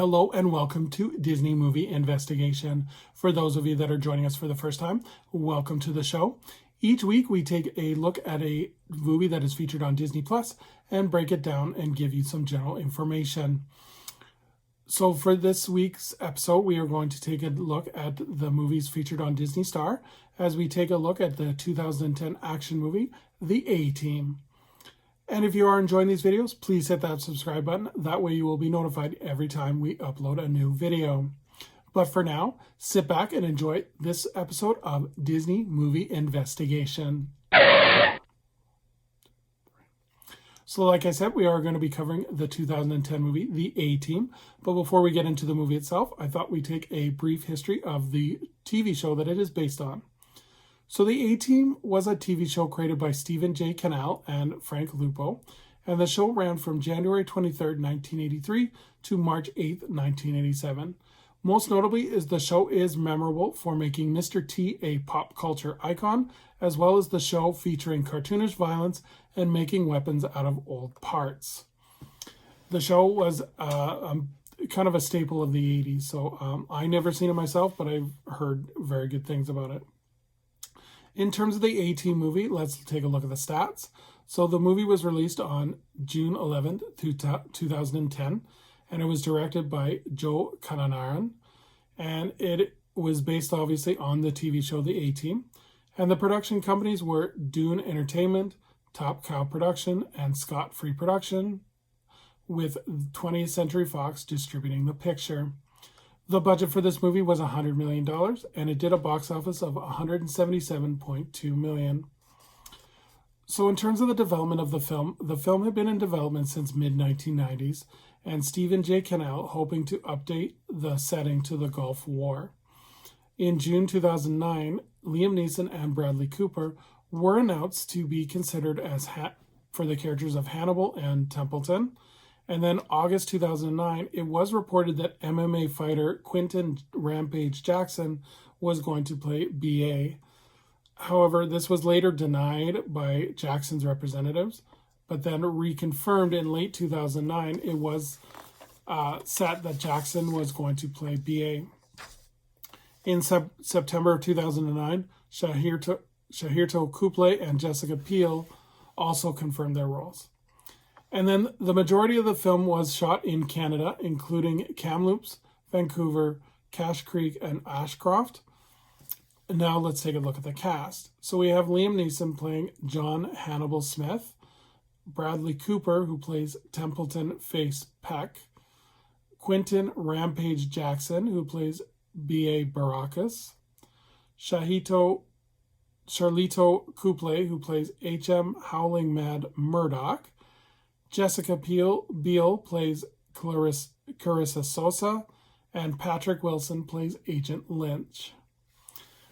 Hello and welcome to Disney Movie Investigation. For those of you that are joining us for the first time, welcome to the show. Each week we take a look at a movie that is featured on Disney Plus and break it down and give you some general information. So for this week's episode, we are going to take a look at the movies featured on Disney Star as we take a look at the 2010 action movie, The A-Team. And if you are enjoying these videos, please hit that subscribe button. That way you will be notified every time we upload a new video. But for now, sit back and enjoy this episode of Disney Movie Investigation. So like I said, we are going to be covering the 2010 movie, The A-Team. But before we get into the movie itself, I thought we'd take a brief history of the TV show that it is based on. So The A-Team was a TV show created by Stephen J. Cannell and Frank Lupo, and the show ran from January 23rd, 1983 to March 8th, 1987. Most notably is the show is memorable for making Mr. T a pop culture icon, as well as the show featuring cartoonish violence and making weapons out of old parts. The show was kind of a staple of the 80s, so I never seen it myself, but I've heard very good things about it. In terms of the A-Team movie, let's take a look at the stats. So the movie was released on June 11th, 2010, and it was directed by Joe Kananaran, and it was based obviously on the TV show The A-Team. And the production companies were Dune Entertainment, Top Cow Production, and Scott Free Production, with 20th Century Fox distributing the picture. The budget for this movie was $100 million, and it did a box office of $177.2 million. So in terms of the development of the film had been in development since mid-1990s, and Stephen J. Cannell hoping to update the setting to the Gulf War. In June 2009, Liam Neeson and Bradley Cooper were announced to be considered as for the characters of Hannibal and Templeton. And then August 2009, it was reported that MMA fighter Quentin Rampage Jackson was going to play B.A. However, this was later denied by Jackson's representatives, but then reconfirmed in late 2009, it was set that Jackson was going to play B.A. In September of 2009, Shahirto Kuple and Jessica Biel also confirmed their roles. And then the majority of the film was shot in Canada, including Kamloops, Vancouver, Cache Creek, and Ashcroft. Now let's take a look at the cast. So we have Liam Neeson playing John Hannibal Smith, Bradley Cooper, who plays Templeton Face Peck, Quentin Rampage Jackson, who plays B.A. Baracus, Charlito Kuple, who plays H.M. Howling Mad Murdoch, Jessica Biel plays Clarissa Sosa, and Patrick Wilson plays Agent Lynch.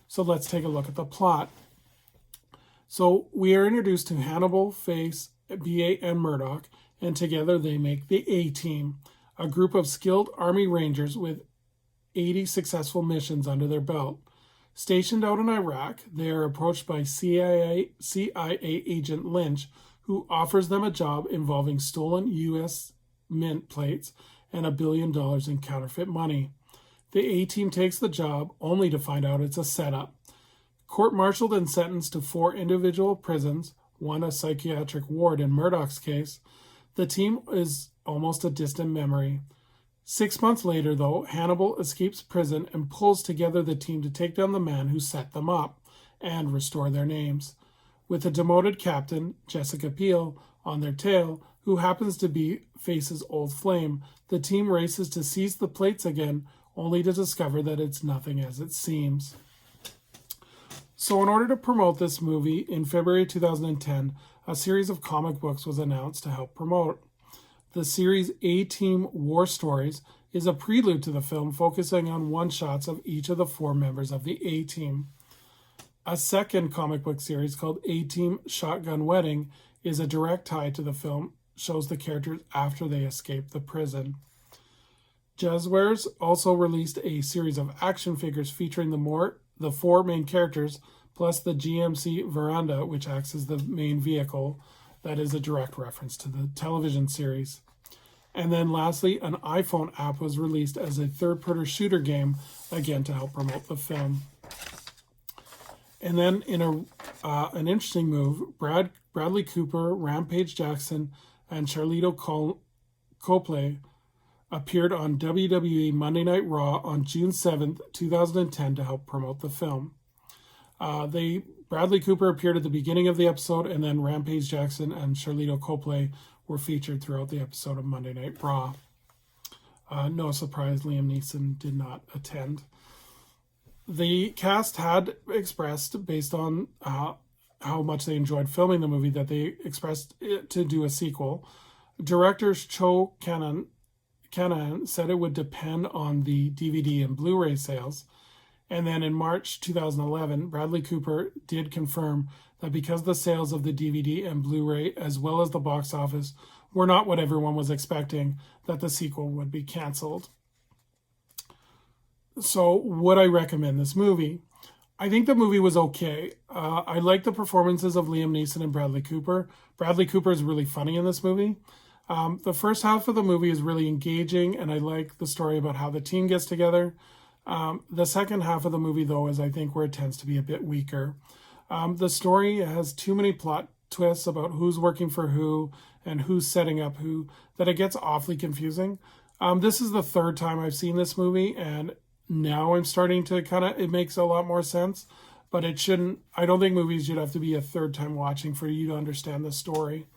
So let's take a look at the plot. So we are introduced to Hannibal, Face, B.A., and Murdoch, and together they make the A-Team, a group of skilled Army Rangers with 80 successful missions under their belt. Stationed out in Iraq, they are approached by CIA agent Lynch, who offers them a job involving stolen U.S. mint plates and $1 billion in counterfeit money. The A-Team takes the job, only to find out it's a setup. Court-martialed and sentenced to 4 individual prisons, one a psychiatric ward in Murdoch's case, the team is almost a distant memory. 6 months later, though, Hannibal escapes prison and pulls together the team to take down the man who set them up and restore their names. With a demoted captain, Jessica Biel, on their tail, who happens to be Face's old flame, the team races to seize the plates again, only to discover that it's nothing as it seems. So in order to promote this movie, in February 2010, a series of comic books was announced to help promote. The series A-Team War Stories is a prelude to the film, focusing on one-shots of each of the 4 members of the A-Team. A second comic book series called A-Team Shotgun Wedding is a direct tie to the film, shows the characters after they escape the prison. Jazzwares also released a series of action figures featuring the 4 main characters, plus the GMC Veranda, which acts as the main vehicle. That is a direct reference to the television series. And then lastly, an iPhone app was released as a third-person shooter game, again to help promote the film. And then in an interesting move, Bradley Cooper, Rampage Jackson, and Charlito Copley appeared on WWE Monday Night Raw on June 7th, 2010 to help promote the film. Bradley Cooper appeared at the beginning of the episode, and then Rampage Jackson and Charlito Copley were featured throughout the episode of Monday Night Raw. No surprise, Liam Neeson did not attend. The cast had expressed, based on how much they enjoyed filming the movie, that they expressed to do a sequel. Director Cho Cannon said it would depend on the DVD and Blu-ray sales. And then in March 2011, Bradley Cooper did confirm that because the sales of the DVD and Blu-ray, as well as the box office, were not what everyone was expecting, that the sequel would be canceled. So would I recommend this movie? I think the movie was okay. I like the performances of Liam Neeson and Bradley Cooper. Bradley Cooper is really funny in this movie. The first half of the movie is really engaging, and I like the story about how the team gets together. The second half of the movie, though, is I think where it tends to be a bit weaker. The story has too many plot twists about who's working for who and who's setting up who, that it gets awfully confusing. This is the third time I've seen this movie, and now I'm starting to it makes a lot more sense, but it shouldn't. I don't think movies should have to be a third time watching for you to understand the story.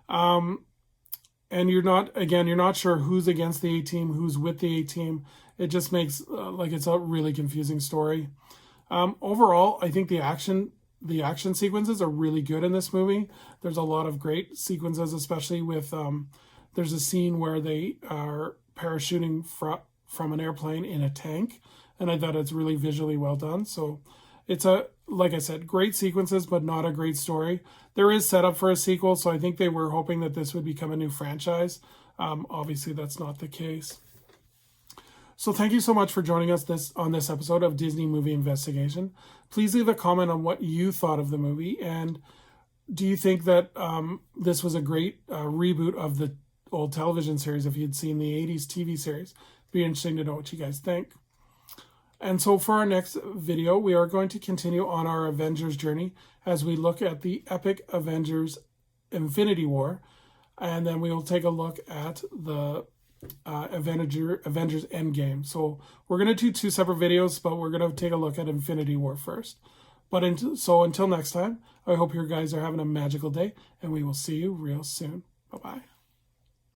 And you're not sure who's against the A-Team, who's with the A-Team. It just makes like it's a really confusing story. Overall, I think the action sequences are really good in this movie. There's a lot of great sequences, especially with there's a scene where they are parachuting from an airplane in a tank, and I thought it's really visually well done. So it's like I said, great sequences, but not a great story. There is setup for a sequel, so I think they were hoping that this would become a new franchise. Obviously, that's not the case. So thank you so much for joining us on this episode of Disney Movie Investigation. Please leave a comment on what you thought of the movie, and do you think that this was a great reboot of the old television series if you'd seen the 80s TV series? It'd be interesting to know what you guys think. And so for our next video, we are going to continue on our Avengers journey as we look at the epic Avengers Infinity War, and then we will take a look at the Avengers Endgame. So we're going to do two separate videos, but we're going to take a look at Infinity War first. So until next time, I hope you guys are having a magical day, and we will see you real soon. Bye-bye.